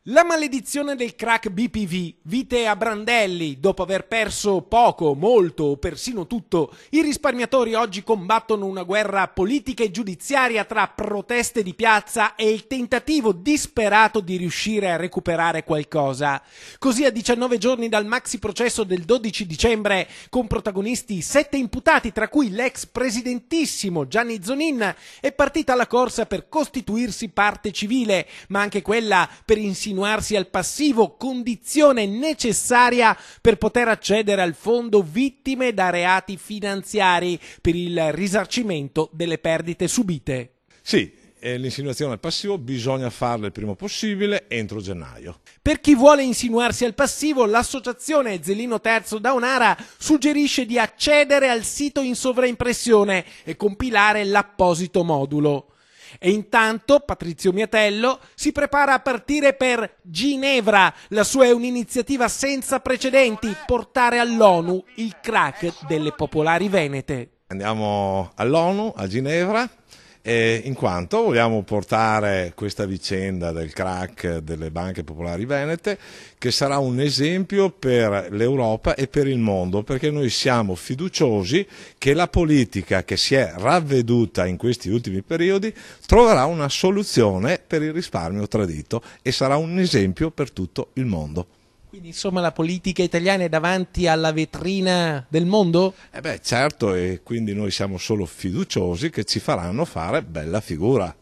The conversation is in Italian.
La maledizione del crack BPV, vite a brandelli, dopo aver perso poco, molto o persino tutto, i risparmiatori oggi combattono una guerra politica e giudiziaria tra proteste di piazza e il tentativo disperato di riuscire a recuperare qualcosa. Così a 19 giorni dal maxi processo del 12 dicembre, con protagonisti 7 imputati, tra cui l'ex presidentissimo Gianni Zonin, è partita la corsa per costituirsi parte civile, ma anche quella per insinuarsi al passivo, condizione necessaria per poter accedere al fondo vittime da reati finanziari per il risarcimento delle perdite subite. Sì, l'insinuazione al passivo bisogna farla il prima possibile, entro gennaio. Per chi vuole insinuarsi al passivo, l'associazione Zelino Terzo da Onara suggerisce di accedere al sito in sovraimpressione e compilare l'apposito modulo. E intanto Patrizio Miatello si prepara a partire per Ginevra. La sua è un'iniziativa senza precedenti: portare all'ONU il crack delle popolari venete. Andiamo all'ONU, a Ginevra, in quanto vogliamo portare questa vicenda del crack delle banche popolari venete, che sarà un esempio per l'Europa e per il mondo, perché noi siamo fiduciosi che la politica che si è ravveduta in questi ultimi periodi troverà una soluzione per il risparmio tradito e sarà un esempio per tutto il mondo. Quindi insomma la politica italiana è davanti alla vetrina del mondo? Certo, e quindi noi siamo solo fiduciosi che ci faranno fare bella figura.